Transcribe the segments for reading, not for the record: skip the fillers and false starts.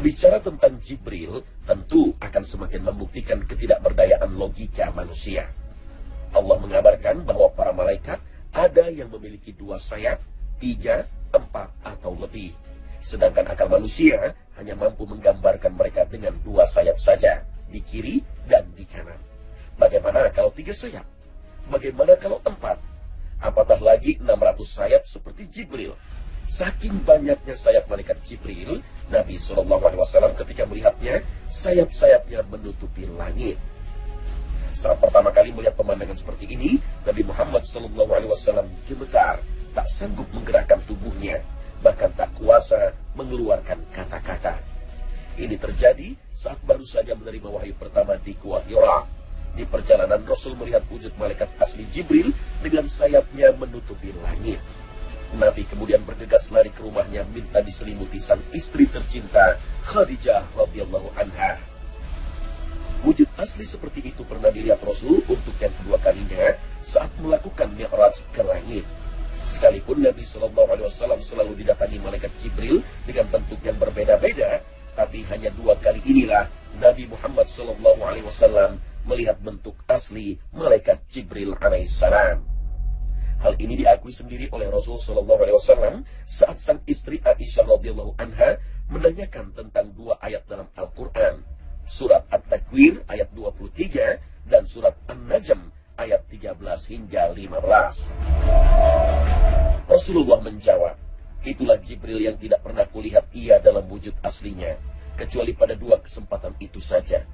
Berbicara tentang Jibril, tentu akan semakin membuktikan ketidakberdayaan logika manusia. Allah mengabarkan bahwa para malaikat ada yang memiliki 2 sayap, 3, 4, atau lebih. Sedangkan akal manusia hanya mampu menggambarkan mereka dengan 2 sayap saja, di kiri dan di kanan. Bagaimana kalau 3 sayap? Bagaimana kalau 4? Apatah lagi 600 sayap seperti Jibril. Saking banyaknya sayap malaikat Jibril, Nabi SAW ketika melihatnya, sayap-sayapnya menutupi langit. Saat pertama kali melihat pemandangan seperti ini, Nabi Muhammad SAW gemetar, tak sanggup menggerakkan tubuhnya, bahkan tak kuasa mengeluarkan kata-kata. Ini terjadi saat baru saja menerima wahyu pertama di Gua Hira. Di perjalanan Rasul melihat wujud malaikat asli Jibril dengan sayapnya menutupi langit. Nabi kemudian bergegas lari ke rumahnya minta diselimuti sang istri tercinta Khadijah radhiyallahu anha. Wujud asli seperti itu pernah dilihat Rasul untuk yang kedua kalinya saat melakukan Mi'raj ke langit. Sekalipun Nabi SAW selalu didatangi malaikat Jibril dengan bentuk yang berbeda-beda, tapi hanya 2 kali inilah Nabi Muhammad SAW melihat bentuk asli malaikat Jibril alaihissalam. Hal ini diakui sendiri oleh Rasul SAW saat sang istri Aisyah radhiyallahu anha menanyakan tentang 2 ayat dalam Al-Quran, surat At-Takwir ayat 23 dan surat An-Najm ayat 13 hingga 15. Rasulullah menjawab, itulah Jibril yang tidak pernah kulihat ia dalam wujud aslinya, kecuali pada 2 kesempatan itu saja.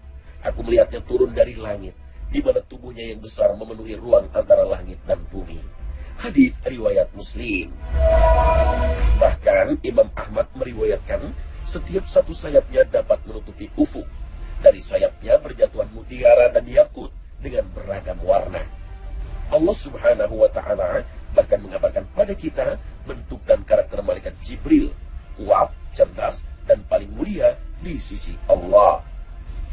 Aku melihatnya turun dari langit, di mana tubuhnya yang besar memenuhi ruang antara langit dan bumi. Hadis riwayat Muslim. Bahkan Imam Ahmad meriwayatkan setiap satu sayapnya dapat menutupi ufuk. Dari sayapnya berjatuhan mutiara dan yakut dengan beragam warna. Allah Subhanahu wa Ta'ala bahkan mengabarkan pada kita bentuk dan karakter malaikat Jibril, kuat, cerdas, dan paling mulia di sisi Allah.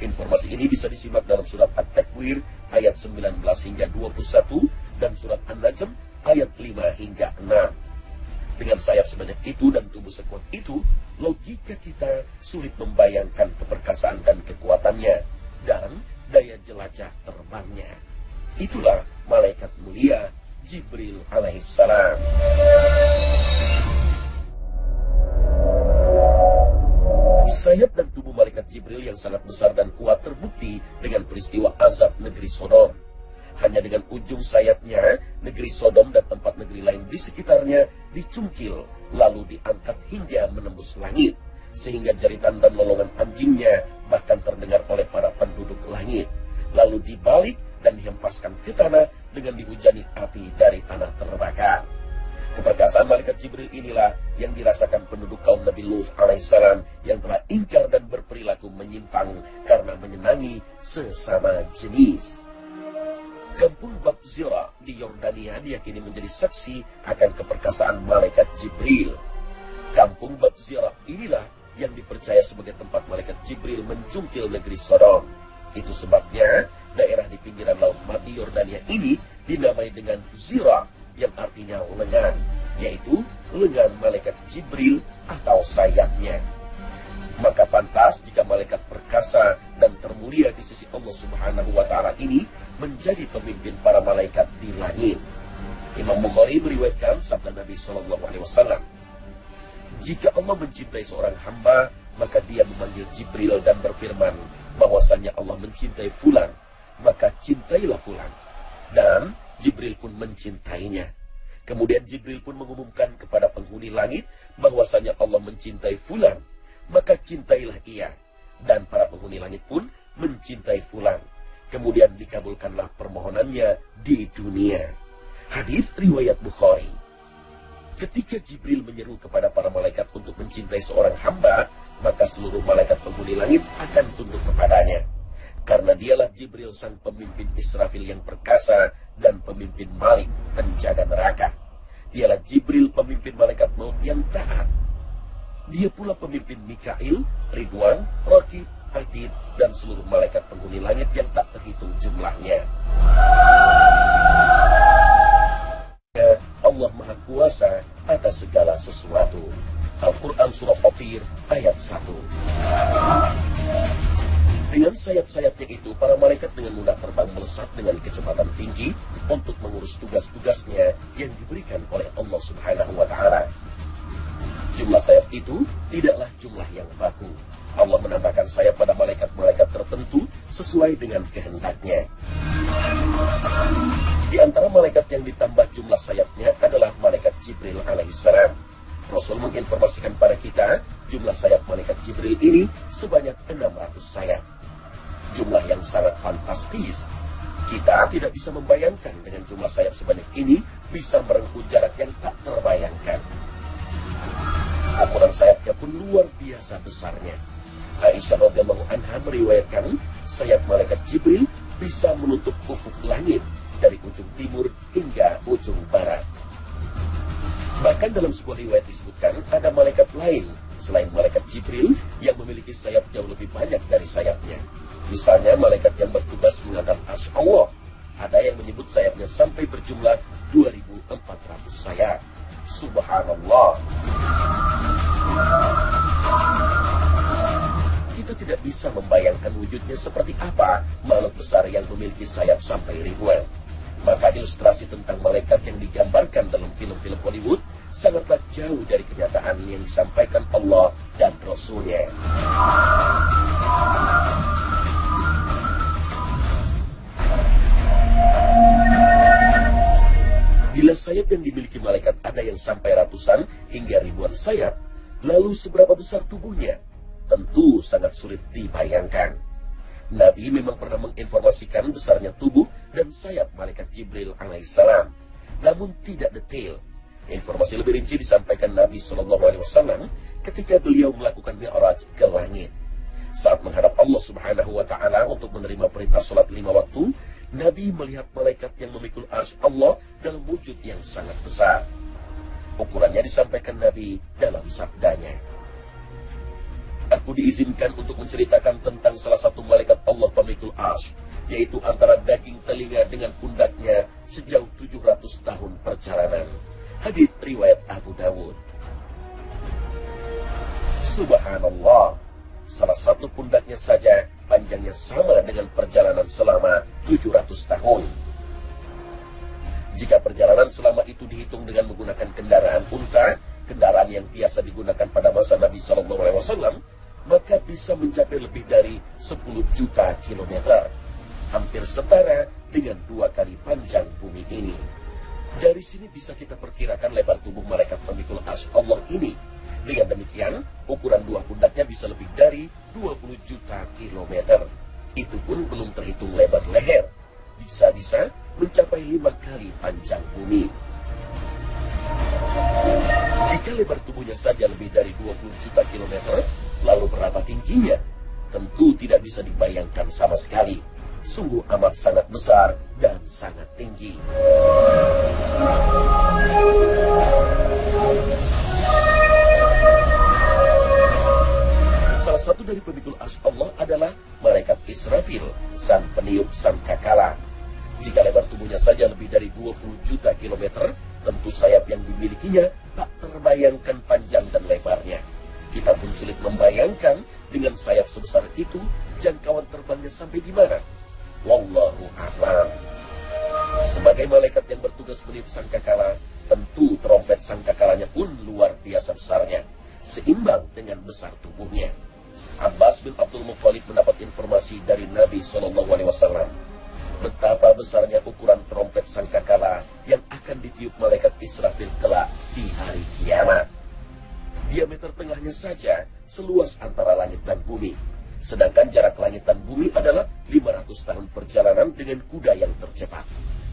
Informasi ini bisa disimak dalam surat At-Takwir ayat 19 hingga 21 dan surat An-Najm ayat 5 hingga 6. Dengan sayap sebanyak itu dan tubuh sekuat itu, logika kita sulit membayangkan keperkasaan dan kekuatannya dan daya jelajah terbangnya. Itulah malaikat mulia Jibril alaihissalam. Sayap dan tubuh malaikat Jibril yang sangat besar dan kuat terbukti dengan peristiwa azab negeri Sodom. Hanya dengan ujung sayapnya, negeri Sodom dan tempat negeri lain di sekitarnya dicungkil, lalu diangkat hingga menembus langit, sehingga jeritan dan lolongan anjingnya bahkan terdengar oleh para penduduk langit, lalu dibalik dan dihempaskan ke tanah dengan dihujani api dari tanah terbakar. Keperkasaan malaikat Jibril inilah yang dirasakan penduduk kaum Nabi Lut alaihissalam yang telah ingkar dan berperilaku menyimpang karena menyenangi sesama jenis. Kampung Bab Zira di Yordania diyakini menjadi saksi akan keperkasaan malaikat Jibril. Kampung Bab Zira inilah yang dipercaya sebagai tempat malaikat Jibril mencungkil negeri Sodom. Itu sebabnya daerah di pinggiran laut Mati Yordania ini dinamai dengan Zira yang artinya lengan, yaitu lengan malaikat Jibril atau sayapnya. Maka pantas jika malaikat perkasa dan termulia di sisi Allah Subhanahu wa Ta'ala ini menjadi pemimpin para malaikat di langit. Imam Bukhari meriwayatkan sabda Nabi SAW, jika Allah mencintai seorang hamba, maka dia memanggil Jibril dan berfirman bahwasannya Allah mencintai fulan, maka cintailah fulan. Dan Jibril pun mencintainya. Kemudian Jibril pun mengumumkan kepada penghuni langit bahwasanya Allah mencintai fulan, maka cintailah ia. Dan para penghuni langit pun mencintai fulan. Kemudian dikabulkanlah permohonannya di dunia. Hadis riwayat Bukhari. Ketika Jibril menyeru kepada para malaikat untuk mencintai seorang hamba, maka seluruh malaikat penghuni langit akan tunduk kepadanya. Karena dialah Jibril sang pemimpin Israfil yang perkasa dan pemimpin Malik penjaga neraka. Dialah Jibril pemimpin malaikat maut yang taat. Dia pula pemimpin Mikail, Ridwan, Rakib, Atid, dan seluruh malaikat penghuni langit yang tak terhitung jumlahnya. Allah Maha Kuasa atas segala sesuatu. Al-Quran Surah Fatir ayat 1. Dengan sayap-sayapnya itu, para malaikat dengan mudah terbang melesat dengan kecepatan tinggi untuk mengurus tugas-tugasnya yang diberikan oleh Allah Subhanahu wa Ta'ala. Jumlah sayap itu tidaklah jumlah yang baku. Allah menambahkan sayap pada malaikat-malaikat tertentu sesuai dengan kehendaknya. Di antara malaikat yang ditambah jumlah sayapnya adalah malaikat Jibril alaihissalam. Rasul menginformasikan pada kita, jumlah sayap malaikat Jibril ini sebanyak 600 sayap. Jumlah yang sangat fantastis. Kita tidak bisa membayangkan dengan jumlah sayap sebanyak ini bisa merengkuh jarak yang tak terbayangkan. Ukuran sayapnya pun luar biasa besarnya. Aisyah radhiyallahu anha meriwayatkan, sayap malaikat Jibril bisa menutup ufuk langit dari ujung timur hingga ujung barat. Bahkan dalam sebuah riwayat disebutkan ada malaikat lain selain malaikat Jibril yang memiliki sayap jauh lebih banyak dari sayapnya. Misalnya malaikat yang bertugas mengangkat arsy Allah. Ada yang menyebut sayapnya sampai berjumlah 2.400 sayap. Subhanallah. Kita tidak bisa membayangkan wujudnya seperti apa makhluk besar yang memiliki sayap sampai ribuan. Maka ilustrasi tentang malaikat yang digambarkan dalam film-film Hollywood sangatlah jauh dari kenyataan yang disampaikan Allah dan Rasul-Nya. Bila sayap yang dimiliki malaikat ada yang sampai ratusan hingga ribuan sayap, lalu seberapa besar tubuhnya? Tentu sangat sulit dibayangkan. Nabi memang pernah menginformasikan besarnya tubuh dan sayap malaikat Jibril alaihissalam, namun tidak detail. Informasi lebih rinci disampaikan Nabi SAW ketika beliau melakukan Mi'raj ke langit. Saat menghadap Allah Subhanahu wa Ta'ala untuk menerima perintah sholat 5 waktu, Nabi melihat malaikat yang memikul arsy Allah dalam wujud yang sangat besar. Ukurannya disampaikan Nabi dalam sabdanya, "Aku diizinkan untuk menceritakan tentang salah satu malaikat Allah pemikul arsy, yaitu antara daging telinga dengan pundaknya sejauh 700 tahun perjalanan." Hadis riwayat Abu Dawud. Subhanallah, salah satu pundaknya saja panjangnya sama dengan perjalanan selama 700 tahun. Jika perjalanan selama itu dihitung dengan menggunakan kendaraan unta, kendaraan yang biasa digunakan pada masa Nabi SAW, maka bisa mencapai lebih dari 10 juta kilometer, hampir setara dengan 2 kali panjang bumi ini. Dari sini bisa kita perkirakan lebar tubuh malaikat pemikul arsy Allah ini. Dengan demikian, ukuran dua pundaknya bisa lebih dari 20 juta kilometer. Itu pun belum terhitung lebar leher. Bisa-bisa mencapai 5 kali panjang bumi. Jika lebar tubuhnya saja lebih dari 20 juta kilometer, lalu berapa tingginya? Tentu tidak bisa dibayangkan sama sekali. Sungguh amat sangat besar dan sangat tinggi. Salah satu dari pemikul arsy Allah adalah malaikat Israfil, sang peniup sangkakala. Jika lebar tubuhnya saja lebih dari 20 juta kilometer, tentu sayap yang dimilikinya tak terbayangkan panjang dan lebarnya. Kita pun sulit membayangkan dengan sayap sebesar itu, jangkauan terbangnya sampai di mana. Wallahu a'lam. Sebagai malaikat yang bertugas meniup sangkakala, tentu trompet sangkakalanya pun luar biasa besarnya, seimbang dengan besar tubuhnya. Abbas bin Abdul Muttalib mendapat informasi dari Nabi SAW betapa besarnya ukuran trompet sangkakala yang akan ditiup malaikat Israfil kelak di hari kiamat. Diameter tengahnya saja seluas antara langit dan bumi, sedangkan jarak langit dan bumi adalah 500 tahun perjalanan dengan kuda yang tercepat.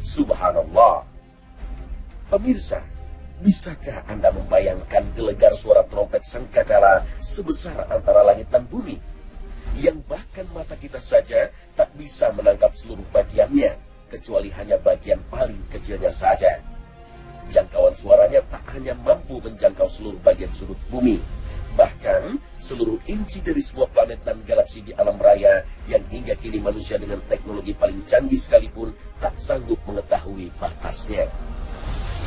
Subhanallah. Pemirsa, bisakah Anda membayangkan gelegar suara trompet sangkakala sebesar antara langit dan bumi, yang bahkan mata kita saja tak bisa menangkap seluruh bagiannya, kecuali hanya bagian paling kecilnya saja. Jangkauan suaranya tak hanya mampu menjangkau seluruh bagian sudut bumi, bahkan seluruh inci dari sebuah planet dan galaksi di alam raya yang hingga kini manusia dengan teknologi paling canggih sekalipun tak sanggup mengetahui batasnya.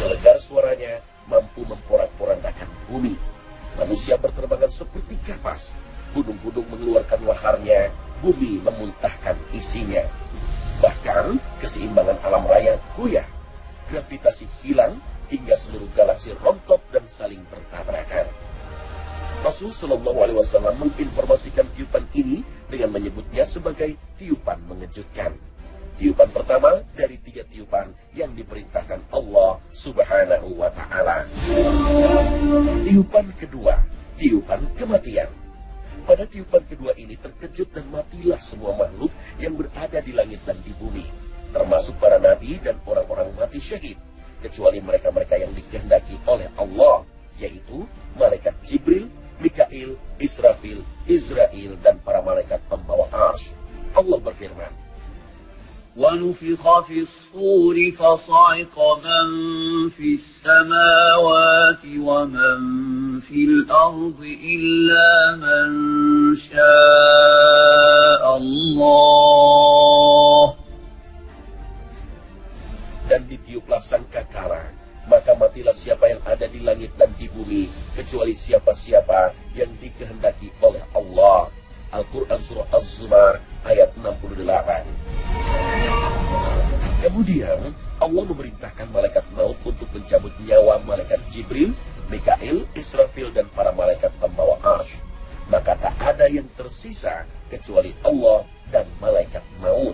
Gelegar suaranya mampu memporak-porandakan bumi. Manusia berterbangan seperti kapas, gunung-gunung mengeluarkan laharnya, bumi memuntahkan isinya. Bahkan keseimbangan alam raya goyah, gravitasi hilang, hingga seluruh galaksi rontok dan saling bertabrakan. Rasul Shallallahu Alaihi Wasallam menginformasikan tiupan ini dengan menyebutnya sebagai tiupan mengejutkan. Tiupan pertama dari 3 tiupan yang diperintahkan Allah Subhanahu wa Ta'ala. Tiupan kedua, tiupan kematian. Pada tiupan kedua ini terkejut dan matilah semua makhluk yang berada di langit dan di bumi, termasuk para nabi dan orang-orang mati syahid, kecuali mereka-mereka yang dikehendaki oleh Allah, yaitu malaikat Jibril, Mikail, Israfil, Israel, dan para malaikat pembawa arsy. Allah berfirman, وَنُفِخَ فِي الصُّورِ فَصَعِقَ مَنْ فِي السَّمَاوَاتِ وَمَنْ فِي الْأَرْضِ إِلَّا مَنْ شَاءَ اللَّهُ. Dan ditiuplah sangkakala, maka matilah siapa yang ada di langit dan di bumi, kecuali siapa-siapa yang dikehendaki oleh Allah. Al-Quran Surah Az-Zumar ayat 68. Kemudian Allah memerintahkan malaikat maut untuk mencabut nyawa malaikat Jibril, Mikail, Israfil, dan para malaikat pembawa arsy. Maka tak ada yang tersisa kecuali Allah dan malaikat maut.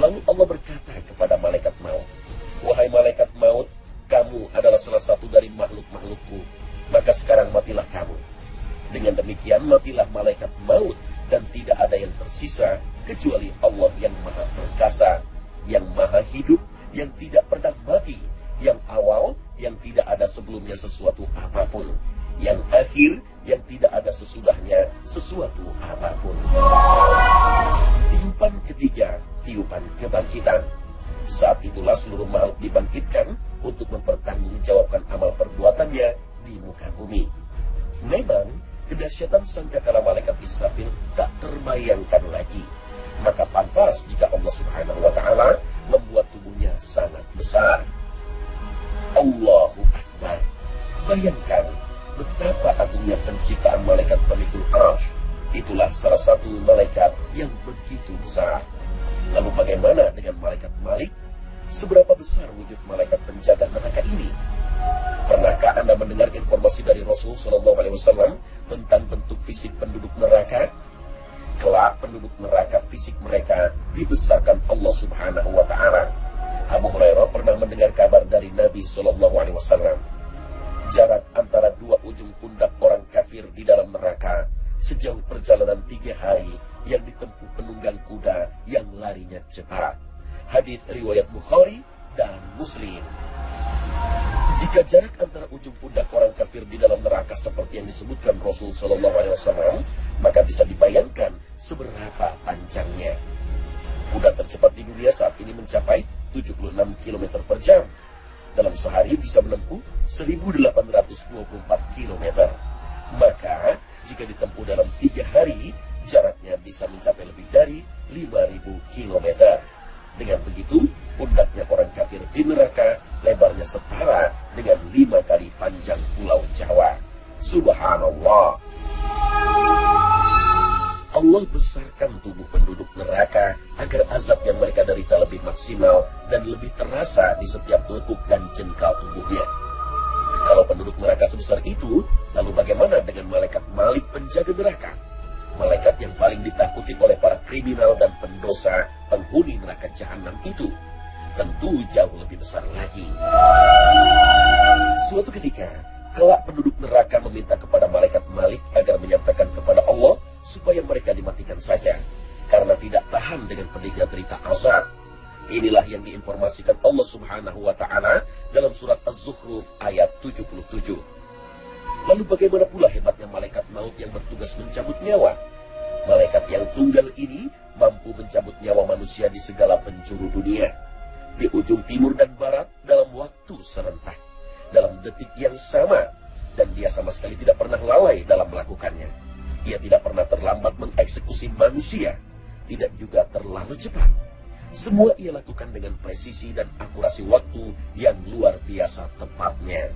Lalu Allah berkata kepada malaikat maut, "Wahai malaikat maut, kamu adalah salah satu dari makhluk-makhlukku, maka sekarang matilah kamu." Dengan demikian matilah malaikat maut, dan tidak ada yang tersisa kecuali Allah yang maha perkasa, yang maha hidup, yang tidak pernah mati, yang awal, yang tidak ada sebelumnya sesuatu apapun, yang akhir, yang tidak ada sesudahnya sesuatu apapun. Tiupan ketiga, tiupan kebangkitan. Saat itulah seluruh makhluk dibangkitkan untuk mempertanggungjawabkan amal perbuatannya di muka bumi. Memang kedahsyatan sangkakala malaikat Israfil tak terbayangkan lagi. Maka pantas jika Allah Subhanahu wa Ta'ala membuat tubuhnya sangat besar. Allahu Akbar. Bayangkan betapa agungnya penciptaan malaikat pemikul arsy. Itulah salah satu malaikat yang begitu besar. Lalu bagaimana dengan malaikat Malik? Seberapa besar wujud malaikat penjaga neraka ini? Pernahkah Anda mendengar informasi dari Rasul Shallallahu Alaihi Wasallam tentang bentuk fisik penduduk neraka? Kelak penduduk neraka fisik mereka dibesarkan Allah Subhanahu wa Ta'ala. Abu Hurairah pernah mendengar kabar dari Nabi Shallallahu Alaihi Wasallam. Jarak antara 2 ujung pundak orang kafir di dalam neraka sejauh perjalanan 3 hari yang ditempuh penunggang kuda yang larinya cepat. Hadis riwayat Bukhari dan Muslim. Jika jarak antara ujung pundak orang kafir di dalam neraka seperti yang disebutkan Rasul Shallallahu Alaihi Wasallam, maka bisa dibayangkan seberapa panjangnya. Kuda tercepat di dunia saat ini mencapai 76 km per jam. Dalam sehari bisa menempuh 1824 km. Maka jika ditempuh dalam 3 hari, jaraknya bisa mencapai lebih dari 5.000 km. Dengan begitu, pundaknya orang kafir di neraka lebarnya setara dengan 5 kali panjang pulau Jawa. Subhanallah. Allah besarkan tubuh penduduk neraka agar azab yang mereka derita lebih maksimal dan lebih terasa di setiap lekuk dan jengkal tubuhnya. Kalau penduduk neraka sebesar itu, lalu bagaimana dengan malaikat Malik penjaga neraka? Malaikat yang paling ditakuti oleh para kriminal dan pendosa penghuni neraka jahanam itu tentu jauh lebih besar lagi. Suatu ketika, kelak penduduk neraka meminta kepada malaikat Malik agar menyampaikan kepada Allah supaya mereka dimatikan saja, karena tidak tahan dengan pedihnya derita azab. Inilah yang diinformasikan Allah Subhanahu wa Ta'ala dalam surat Az-Zukhruf ayat 77. Lalu bagaimana pula hebatnya malaikat maut yang bertugas mencabut nyawa? Malaikat yang tunggal ini mampu mencabut nyawa manusia di segala penjuru dunia, di ujung timur dan barat dalam waktu serentak, dalam detik yang sama, dan dia sama sekali tidak pernah lalai dalam melakukannya. Ia tidak pernah terlambat mengeksekusi manusia, tidak juga terlalu cepat. Semua ia lakukan dengan presisi dan akurasi waktu yang luar biasa tepatnya.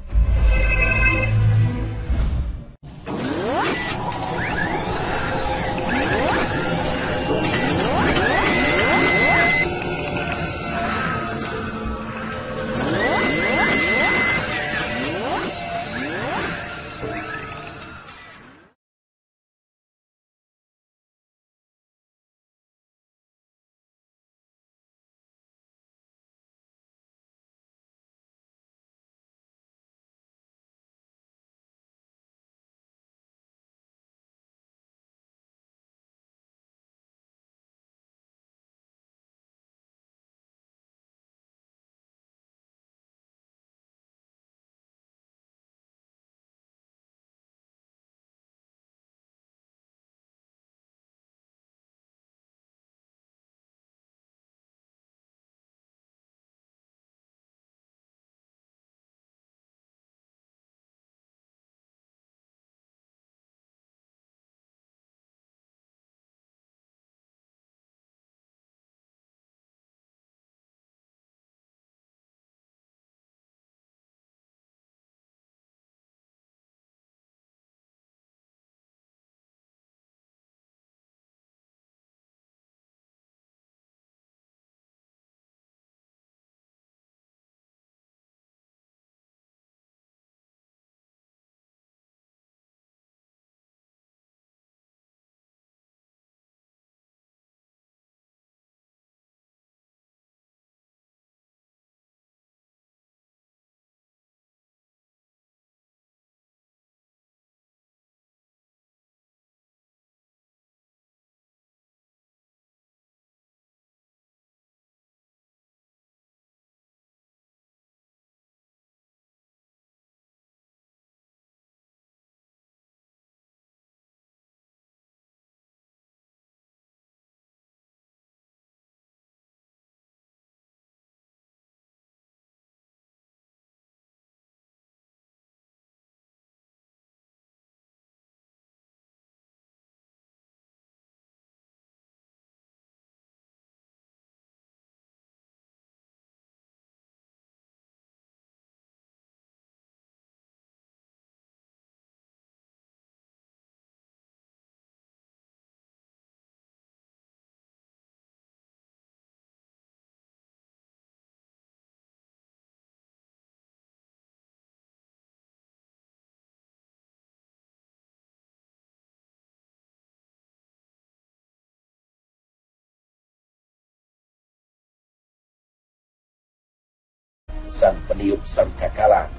sang peniup sangkakala.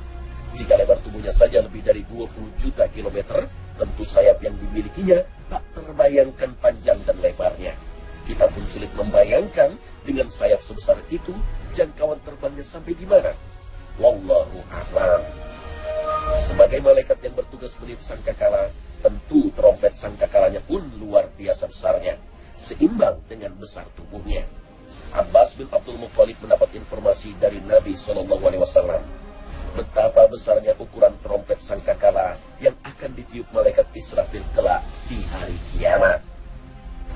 Jika lebar tubuhnya saja lebih dari 20 juta kilometer, tentu sayap yang dimilikinya tak terbayangkan panjang dan lebarnya. Kita pun sulit membayangkan dengan sayap sebesar itu, jangkauan terbangnya sampai di mana. Wallahu a'lam. Sebagai malaikat yang bertugas meniup sangkakala, tentu trompet sangkakalanya pun luar biasa besarnya, seimbang dengan besar tubuhnya. Abbas bin Abdul Muttalib mendapat informasi dari Nabi SAW betapa besarnya ukuran trompet sangkakala yang akan ditiup malaikat Israfil kelak di hari kiamat.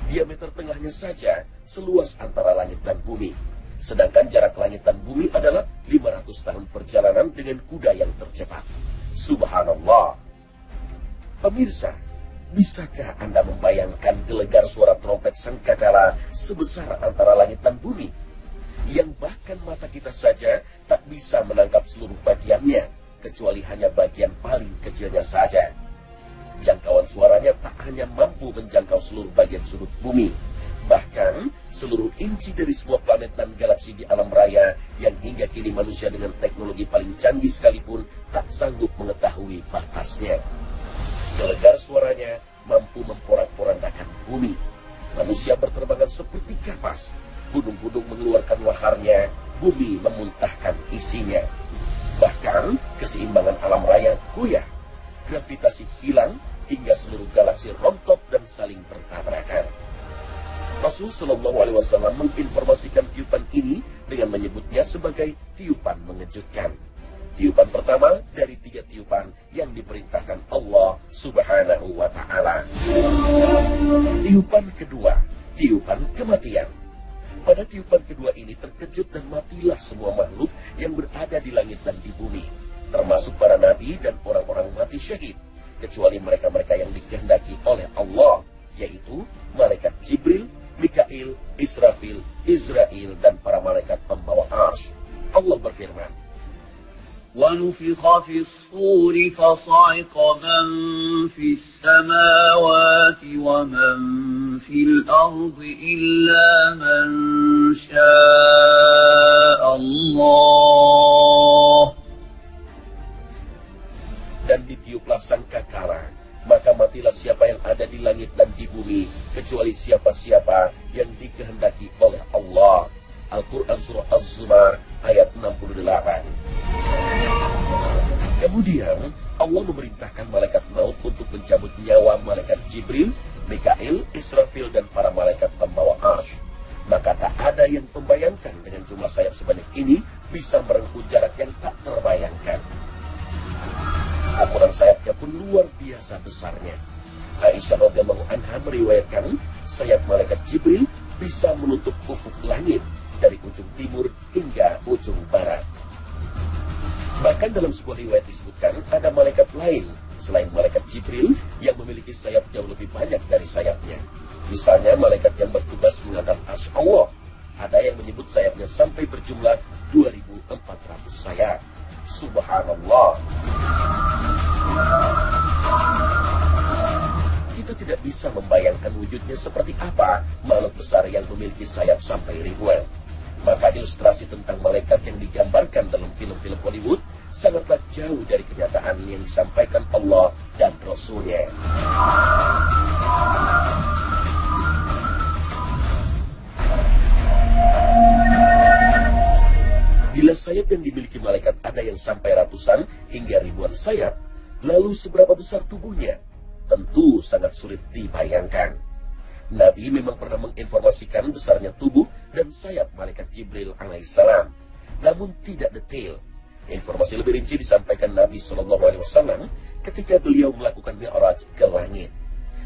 Diameter tengahnya saja seluas antara langit dan bumi, sedangkan jarak langit dan bumi adalah 500 tahun perjalanan dengan kuda yang tercepat. Subhanallah. Pemirsa, bisakah Anda membayangkan gelegar suara trompet sangkakala sebesar antara langit dan bumi, yang bahkan mata kita saja tak bisa menangkap seluruh bagiannya, kecuali hanya bagian paling kecilnya saja. Jangkauan suaranya tak hanya mampu menjangkau seluruh bagian sudut bumi, bahkan seluruh inci dari semua planet dan galaksi di alam raya yang hingga kini manusia dengan teknologi paling canggih sekalipun tak sanggup mengetahui batasnya. Gelegar suaranya mampu memporak-porandakan bumi. Manusia berterbangan seperti kapas, gunung-gunung mengeluarkan laharnya, bumi memuntahkan isinya. Bahkan keseimbangan alam raya goyah, gravitasi hilang, hingga seluruh galaksi rontok dan saling bertabrakan. Rasulullah SAW menginformasikan tiupan ini dengan menyebutnya sebagai tiupan mengejutkan. Tiupan pertama dari 3 tiupan yang diperintahkan Allah Subhanahu wa Ta'ala. Tiupan kedua, tiupan kematian. Pada tiupan kedua ini terkejut dan matilah semua makhluk yang berada di langit dan di bumi, termasuk para nabi dan orang-orang mati syahid, kecuali mereka-mereka yang dikehendaki oleh Allah, yaitu malaikat Jibril, Mikail, Israfil, Israel, dan para malaikat pembawa arsy. Allah berfirman, وَنُفِخَ فِي الصُّورِ فَصَعِقَ مَنْ فِي السَّمَاوَاتِ وَمَنْ فِي الْأَرْضِ إِلَّا مَنْ شَاءَ اللَّهُ. Dan ditiuplah sangkakala, maka matilah siapa yang ada di langit dan di bumi, kecuali siapa-siapa yang dikehendaki oleh Allah. Al-Quran Surah Az-Zumar ayat 68. Kemudian Allah memerintahkan malaikat maut untuk mencabut nyawa malaikat Jibril, Mikail, Israfil, dan para malaikat pembawa arsy. Maka tak ada yang membayangkan dengan jumlah sayap sebanyak ini bisa merengkuh jarak yang tak terbayangkan. Ukuran sayapnya pun luar biasa besarnya. Aisyah radhiyallahu anha meriwayatkan sayap malaikat Jibril bisa menutup ufuk langit dari ujung timur hingga ujung barat. Bahkan dalam sebuah riwayat disebutkan ada malaikat lain selain malaikat Jibril yang memiliki sayap jauh lebih banyak dari sayapnya. Misalnya malaikat yang bertugas mengangkat arsy Allah, ada yang menyebut sayapnya sampai berjumlah 2.400 sayap. Subhanallah. Kita tidak bisa membayangkan wujudnya seperti apa makhluk besar yang memiliki sayap sampai ribuan. Maka ilustrasi tentang malaikat yang digambarkan dalam film-film Hollywood sangatlah jauh dari kenyataan yang disampaikan Allah dan Rasul-Nya. Bila sayap yang dimiliki malaikat ada yang sampai ratusan hingga ribuan sayap, lalu seberapa besar tubuhnya? Tentu sangat sulit dibayangkan. Nabi memang pernah menginformasikan besarnya tubuh dan sayap malaikat Jibril alaihissalam, namun tidak detail. Informasi lebih rinci disampaikan Nabi SAW ketika beliau melakukan Mi'raj ke langit.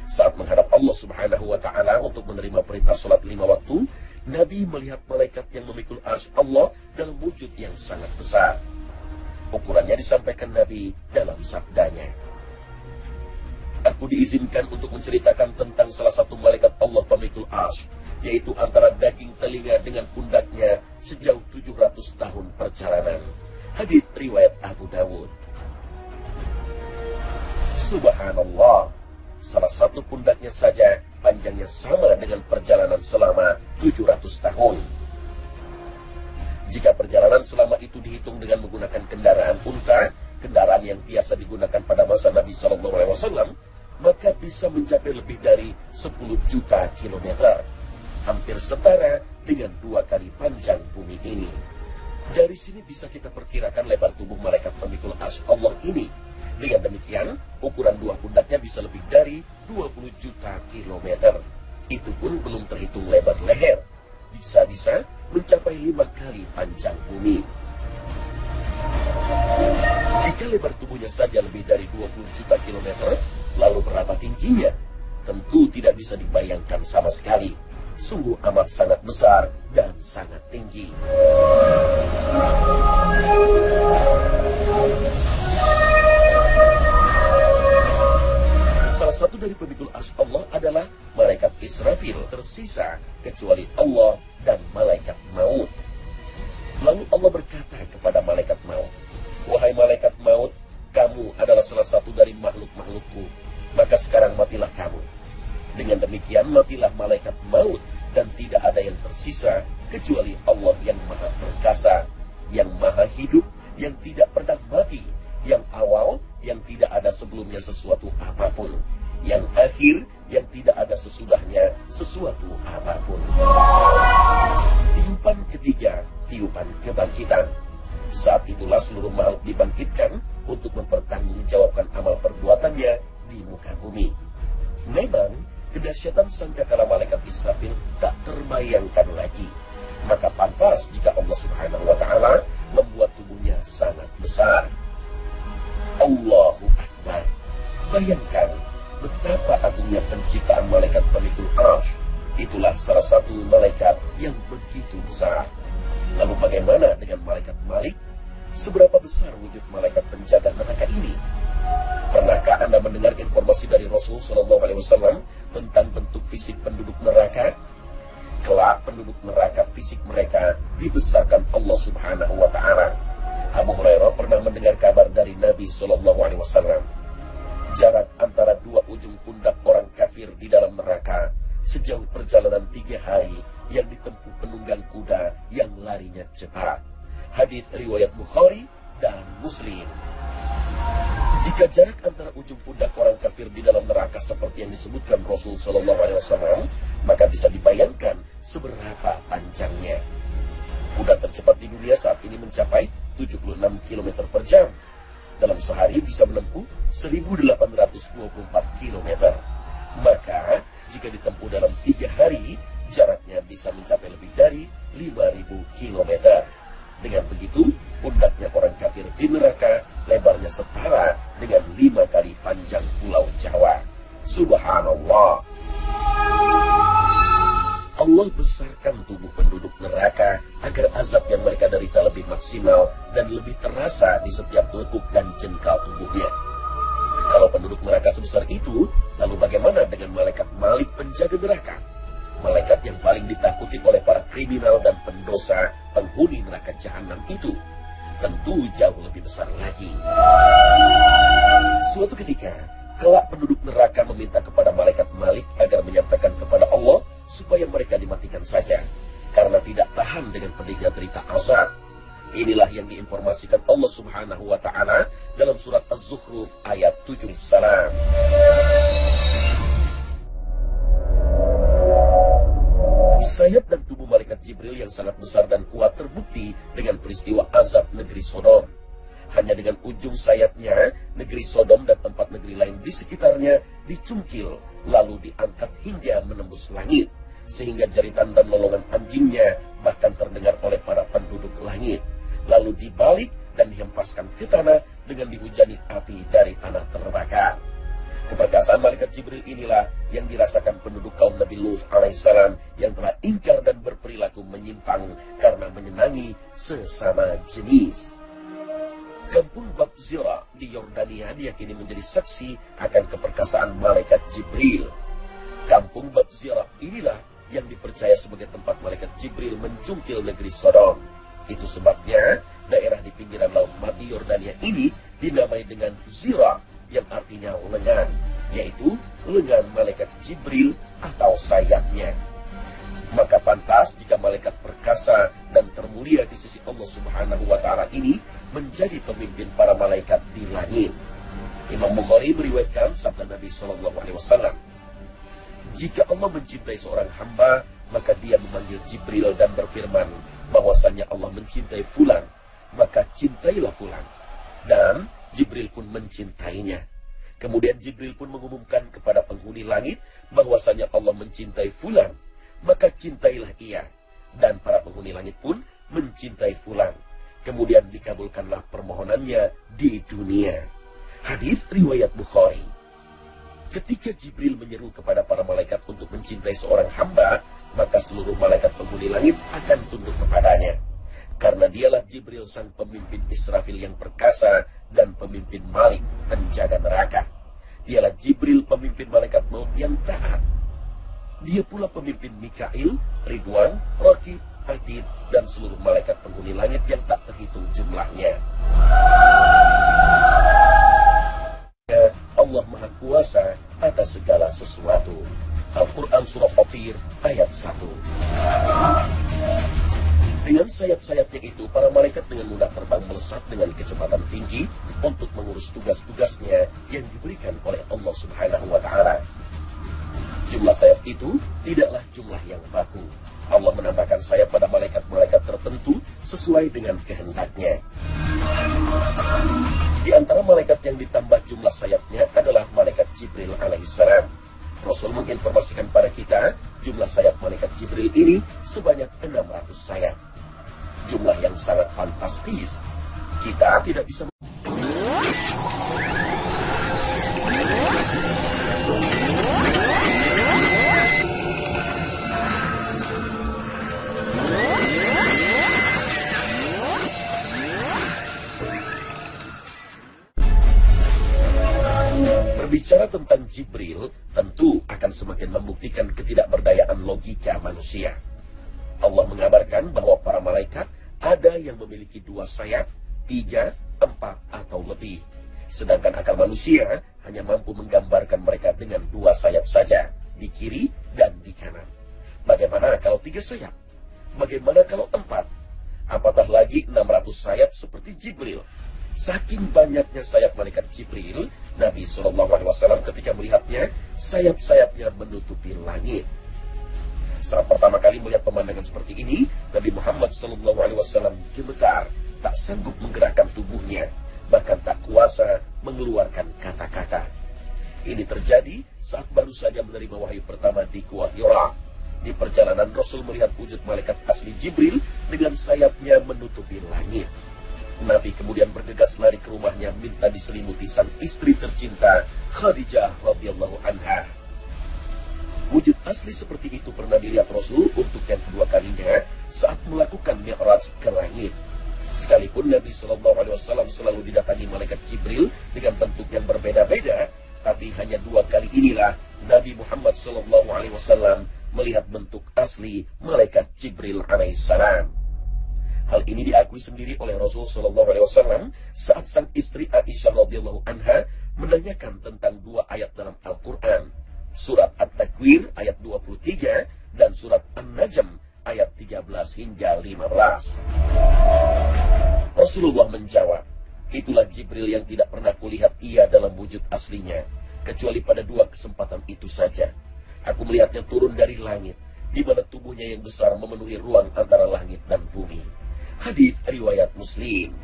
Saat menghadap Allah Subhanahu wa Ta'ala untuk menerima perintah sholat 5 waktu, Nabi melihat malaikat yang memikul arsy Allah dalam wujud yang sangat besar. Ukurannya disampaikan Nabi dalam sabdanya, "Aku diizinkan untuk menceritakan tentang salah satu malaikat Allah pemikul arsy, yaitu antara daging telinga dengan pundaknya sejauh 700 tahun perjalanan." Hadits riwayat Abu Dawud. Subhanallah, salah satu pundaknya saja panjangnya sama dengan perjalanan selama 700 tahun. Jika perjalanan selama itu dihitung dengan menggunakan kendaraan unta, kendaraan yang biasa digunakan pada masa Nabi SAW, maka bisa mencapai lebih dari 10 juta kilometer. Hampir setara dengan 2 kali panjang bumi ini. Dari sini bisa kita perkirakan lebar tubuh malaikat pemikul arsy Allah ini. Dengan demikian, ukuran 2 pundaknya bisa lebih dari 20 juta kilometer. Itu pun belum terhitung lebar leher. Bisa-bisa mencapai 5 kali panjang bumi. Jika lebar tubuhnya saja lebih dari 20 juta kilometer, lalu berapa tingginya? Tentu tidak bisa dibayangkan sama sekali. Sungguh amat sangat besar dan sangat tinggi. Salah satu dari pemikul arsy Allah adalah malaikat Israfil, tersisa kecuali Allah dan malaikat maut. Lalu Allah berkata kepada malaikat maut, "Wahai malaikat maut, kamu adalah salah satu dari makhluk-makhlukku, maka sekarang matilah kamu." Dengan demikian matilah malaikat maut, dan tidak ada yang tersisa kecuali Allah yang maha perkasa, yang maha hidup, yang tidak pernah mati, yang awal, yang tidak ada sebelumnya sesuatu apapun, yang akhir, yang tidak ada sesudahnya sesuatu apapun. Tiupan ketiga, tiupan kebangkitan. Saat itulah seluruh makhluk dibangkitkan untuk mempertanggungjawabkan amal perbuatannya di muka bumi. Memang kedahsyatan sangkakala malaikat Israfil tak terbayangkan lagi. Maka pantas jika Allah Subhanahu wa Ta'ala membuat tubuhnya sangat besar. Allahu Akbar. Bayangkan betapa agungnya penciptaan malaikat pemikul arsy. Itulah salah satu malaikat yang begitu besar. Lalu bagaimana dengan malaikat Malik? Seberapa besar wujud malaikat penjaga neraka ini? Pernahkah Anda mendengar informasi dari Rasul SAW tentang bentuk fisik penduduk neraka? Kelak penduduk neraka fisik mereka dibesarkan Allah Subhanahu wa Ta'ala. Abu Hurairah pernah mendengar kabar dari Nabi SAW. Jarak antara 2 ujung pundak orang kafir di dalam neraka sejauh perjalanan 3 hari yang ditempuh penunggang kuda yang larinya cepat. Hadis riwayat Bukhari dan Muslim. Jika jarak antara ujung pundak orang kafir di dalam neraka seperti yang disebutkan Rasul SAW, maka bisa dibayangkan seberapa panjangnya. Kuda tercepat di dunia saat ini mencapai 76 km per jam. Dalam sehari bisa menempuh 1824 km. Maka jika ditempuh dalam 3 hari, jaraknya bisa mencapai lebih dari 5.000 km. Dengan begitu, pundaknya orang kafir di neraka lebarnya setara dengan 5 kali panjang pulau Jawa. Subhanallah. Allah besarkan tubuh penduduk neraka agar azab yang mereka derita lebih maksimal dan lebih terasa di setiap lekuk dan jengkal tubuhnya. Kalau penduduk neraka sebesar itu, lalu bagaimana dengan malaikat Malik penjaga neraka? Malaikat yang paling ditakuti oleh para kriminal dan pendosa penghuni neraka jahanam itu tentu jauh lebih besar lagi. Suatu ketika, kelak penduduk neraka meminta kepada malaikat Malik agar menyampaikan kepada Allah supaya mereka dimatikan saja, karena tidak tahan dengan pedihnya derita azab. Inilah yang diinformasikan Allah Subhanahu wa Ta'ala dalam surat Az-Zukhruf ayat 7. Salam. Sayap dan tubuh malaikat Jibril yang sangat besar dan kuat terbukti dengan peristiwa azab negeri Sodom. Hanya dengan ujung sayapnya, negeri Sodom dan tempat negeri lain di sekitarnya dicungkil, lalu diangkat hingga menembus langit, sehingga jeritan dan lolongan anjingnya bahkan terdengar oleh para penduduk langit. Lalu dibalik dan dihempaskan ke tanah dengan dihujani api dari tanah terbakar. Keperkasaan malaikat Jibril inilah yang dirasakan penduduk kaum Nabi Lut alaihissalam yang telah ingkar dan berperilaku menyimpang karena menyenangi sesama jenis. Kampung Bab Zira di Yordania diyakini menjadi saksi akan keperkasaan malaikat Jibril. Kampung Bab Zira inilah yang dipercaya sebagai tempat malaikat Jibril mencungkil negeri Sodom. Itu sebabnya daerah di pinggiran Laut Mati Yordania ini dinamai dengan Zira, yang artinya lengan, yaitu lengan malaikat Jibril atau sayapnya. Maka pantas jika malaikat perkasa dan termulia di sisi Allah Subhanahu wa Ta'ala ini menjadi pemimpin para malaikat di langit. Imam Bukhari meriwayatkan sabda Nabi SAW, jika Allah mencintai seorang hamba, maka dia memanggil Jibril dan berfirman bahwasannya Allah mencintai fulan, maka cintailah fulan. Dan Jibril pun mencintainya. Kemudian Jibril pun mengumumkan kepada penghuni langit bahwasanya Allah mencintai fulan, maka cintailah ia. Dan para penghuni langit pun mencintai fulan. Kemudian dikabulkanlah permohonannya di dunia. Hadis riwayat Bukhari. Ketika Jibril menyeru kepada para malaikat untuk mencintai seorang hamba, maka seluruh malaikat penghuni langit akan tunduk kepadanya. Karena dialah Jibril sang pemimpin Israfil yang perkasa dan pemimpin Malik penjaga neraka. Dialah Jibril pemimpin malaikat maut yang taat. Dia pula pemimpin Mikail, Ridwan, Raqib, Atid, dan seluruh malaikat penghuni langit yang tak terhitung jumlahnya. Allah Maha Kuasa atas segala sesuatu. Al-Quran Surah Fatir ayat 1. Dengan sayap-sayapnya itu, para malaikat dengan mudah terbang melesat dengan kecepatan tinggi untuk mengurus tugas-tugasnya yang diberikan oleh Allah Subhanahu wa Ta'ala. Jumlah sayap itu tidaklah jumlah yang baku. Allah menambahkan sayap pada malaikat-malaikat tertentu sesuai dengan kehendaknya. Di antara malaikat yang ditambah jumlah sayapnya adalah malaikat Jibril alaihissalam. Rasul menginformasikan pada kita jumlah sayap malaikat Jibril ini sebanyak 600 sayap. Jumlah yang sangat fantastis. Kita tidak bisa berbicara tentang Jibril, tentu akan semakin membuktikan ketidakberdayaan logika manusia. Allah mengabarkan bahwa para malaikat ada yang memiliki 2 sayap, 3, 4, atau lebih. Sedangkan akal manusia hanya mampu menggambarkan mereka dengan 2 sayap saja, di kiri dan di kanan. Bagaimana kalau 3 sayap? Bagaimana kalau 4? Apatah lagi 600 sayap seperti Jibril. Saking banyaknya sayap malaikat Jibril, Nabi SAW ketika melihatnya, sayap-sayapnya menutupi langit. Saat pertama kali melihat pemandangan seperti ini, Nabi Muhammad SAW gemetar, tak sanggup menggerakkan tubuhnya, bahkan tak kuasa mengeluarkan kata-kata. Ini terjadi saat baru saja menerima wahyu pertama di Gua Hira. Di perjalanan Rasul melihat wujud malaikat asli Jibril dengan sayapnya menutupi langit. Nabi kemudian bergegas lari ke rumahnya minta diselimuti sang istri tercinta Khadijah radhiyallahu anha. Wujud asli seperti itu pernah dilihat Rasul untuk yang kedua kalinya saat melakukan Mi'raj ke langit. Sekalipun Nabi SAW selalu didatangi malaikat Jibril dengan bentuk yang berbeda-beda, tapi hanya 2 kali inilah Nabi Muhammad SAW melihat bentuk asli malaikat Jibril alaihissalam. Hal ini diakui sendiri oleh Rasul SAW saat sang istri Aisyah radhiyallahu anha menanyakan tentang 2 ayat dalam Al-Quran, surat At-Takwir ayat 23 dan surat An-Najm ayat 13 hingga 15. Rasulullah menjawab, itulah Jibril yang tidak pernah kulihat ia dalam wujud aslinya, kecuali pada 2 kesempatan itu saja. Aku melihatnya turun dari langit, di mana tubuhnya yang besar memenuhi ruang antara langit dan bumi. Hadis riwayat Muslim.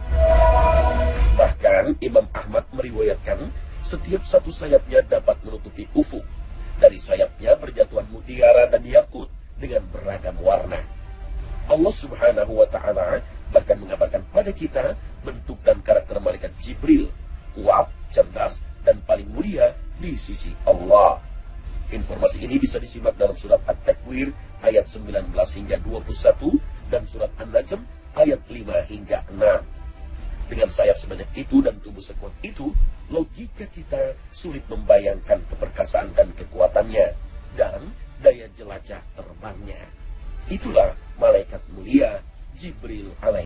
Bahkan Imam Ahmad meriwayatkan setiap satu sayapnya dapat menutupi ufuk. Dari sayapnya berjatuhan mutiara dan yakut dengan beragam warna. Allah Subhanahu wa Ta'ala bahkan mengabarkan pada kita bentuk dan karakter malaikat Jibril, kuat, cerdas, dan paling mulia di sisi Allah. Informasi ini bisa disimak dalam surat At-Takwir ayat 19 hingga 21 dan surat An-Najm ayat 5 hingga 6. Dengan sayap sebanyak itu dan tubuh sekuat itu, logika kita sulit membayangkan keperkasaan dan kekuatannya dan daya jelajah terbangnya. Itulah malaikat mulia Jibril alaihi